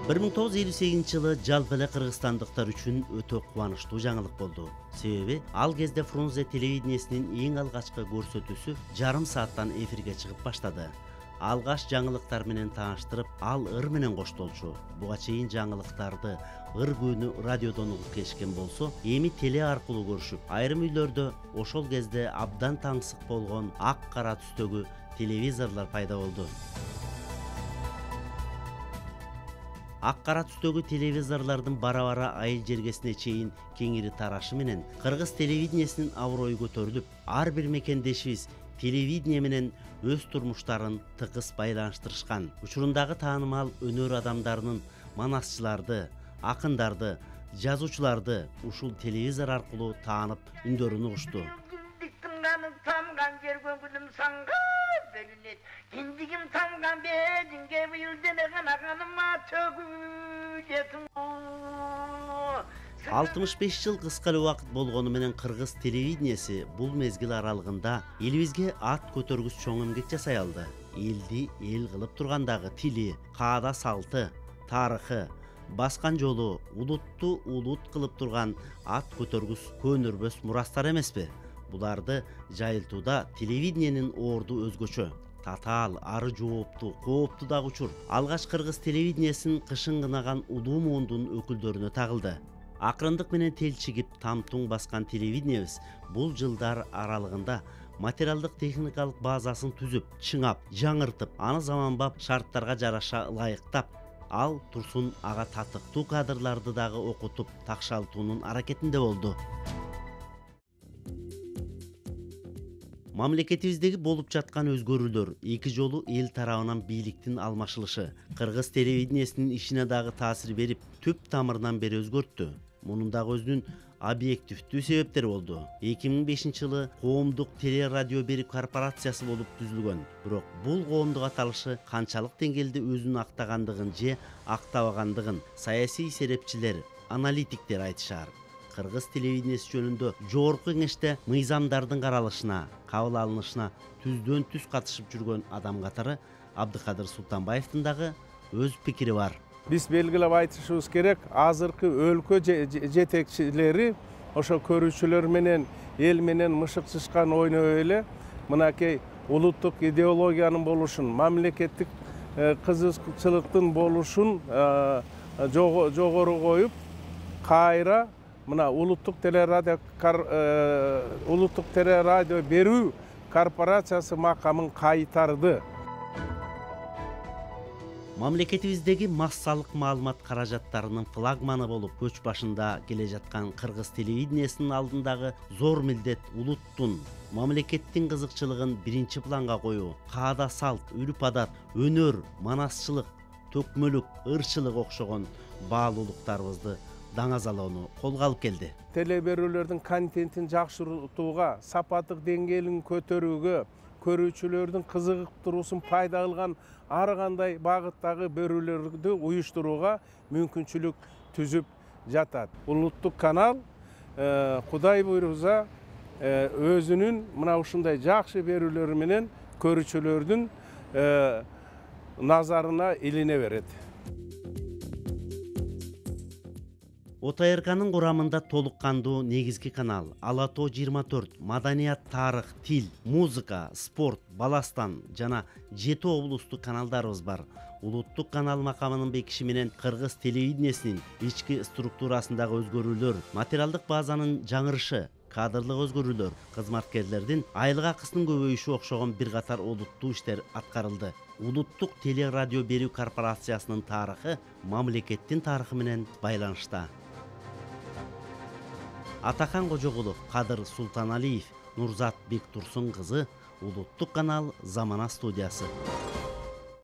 1958 жылы жалпы эле кыргызстандыктар үчүн өтө кубанычтуу жаңылык болду. Себеби ал кезде Фрунзе телевидениесинин эң алгачкы көрсөтүүсү жарым сааттан эфирге чыгып баштады. Алгаш жаңылыктар менен тааныштырып, ал ыр менен коштолчу. Буга чейин жаңылыктарды ыр күнү радиодон угуп келишкен болсо, эми теле аркылуу көрүшүп, айрым үйлөрдө ошол кезде абдан таңсык болгон ак кара түстөгү телевизорлор пайда болду. Ак-кара түстөгү телевизорлордун бара-бара айыл жергесине чейин кеңири тарашы менен кыргыз телевидениесинин аброю көтөрүлүп, ар бир мекендешибиз телевидение менен өз турмуштарын тыгыз байланыштырышкан. Учурундагы таанымал өнөр адамдарынын манасчыларды, акындарды, жазуучуларды ушул телевизор аркылуу таанып үндөрүн угушту. Киндигим тамган бединге быйылдене канаганыма төгүлетим. 65 жыл кыска эле убакыт болгону менен кыргыз телевидениеси бул мезгил аралыгында элибизге ат көтөргүс чоң эмгек жасай алды. Элди эл кылып тургандагы тили, каада салты, тарыхы, баскан жолу, улутту улут кылып турган ат көтөргүс көнүрбөс мурастар эмеспи? Буларды жайылтууда телевидениенин орду өзгөчө. Татаал, ары жоопту, коопту дагы учур. Алгач кыргыз телевидениесин кышын кынаган улуу муундун өкүлдөрүнө тагылды. Акырындык менен телчигип тамтуң баскан телевидениебиз бул жылдар аралыгында материалдык техникалык базасын түзүп, чыңап, жаңыртып, аны заманбап шарттарга жараша ылайыктап, ал турсун ага татыктуу кадрларды дагы окутуп такшалтуунун аракетинде болду. Мамлекетибиздеги болуп жаткан өзгөрүүлөр, эки жолу эл тарабынан бийликтин алмашылышы, кыргыз телевидениесинин ишине дагы таасир берип, түп тамырынан бери өзгөрттү. Мунун дагы өзүнүн объективдүү себептери болду. 2005 жылы коомдук телерадио берүү корпорациясы болуп түзүлгөн. Бирок бул коомдук аталышы канчалык деңгээлде өзүн актагандыгын же актабагандыгын саясий серепчилер, аналитиктер айтышар. Кыргыз телевидениеси жөнүндө жогорку кеңеште мыйзамдардын каралышына, кабыл алынышына түздөн түз катышып жүргөн адам катары Абдыкадыр Султанбаевдин дагы өз пикири бар. Биз белгилеп айтышыбыз керек, азыркы өлкө жетекчилери ошо көрүүчүлөр менен эл менен мышык-чышкан ойной эле мынакей улуттук идеологиянын болушун, мамлекеттик кызыкчылыктын болушун жогору коюп, кайра мына улуттук телерадио берүү корпорациясы макамын кайтарды. Мамлекетибиздеги массалык маалымат каражаттарынын флагманы болуп көч башында келе жаткан кыргыз телевидениесинин алдындагы зор милдет улуттун, мамлекеттин кызыкчылыгын биринчи планга коюу, каада салт, үрүп адат, өнөр, манасчылык, төкмөлүк, ырчылык окшогон баалуулуктарыбызды даңазалоону колго алып келди. Теле берүүлөрдүн контентин жакшыртууга, сапаттык деңгээлин көтөрүүгө, көрүүчүлөрдүн кызыгып туруусун пайда кылган ар кандай багыттагы берүүлөрдү уюштурууга мүмкүнчүлүк түзүп жатат. Улуттук канал Кудай буйруза өзүнүн мына ушундай жакшы берүүлөрү менен көрүүчүлөрдүн назарына илине берет. ОТРКнын курамында толук кандуу негизги канал Ала Тоо 24, маданият, тарых, тил, музыка, спорт, баластан жана 7 облустук каналдарыбыз бар. Улуттук канал макамынын бекиши менен кыргыз телевидениесинин ички структурасындагы өзгөрүүлөр, материалдык базанын жаңырышы, кадрлык өзгөрүүлөр, кызматкерлердин айлык акысынын көбөйүшү окшогон бир катар олуттуу иштер аткарылды. Улуттук телерадио берүү корпорациясынын тарыхы мамлекеттин тарыхы менен байланышта. Атахан Кожогулов, Кадыр Султаналиев, Нурзат Бектурсун кызы, Улуттук канал Замана студиясы.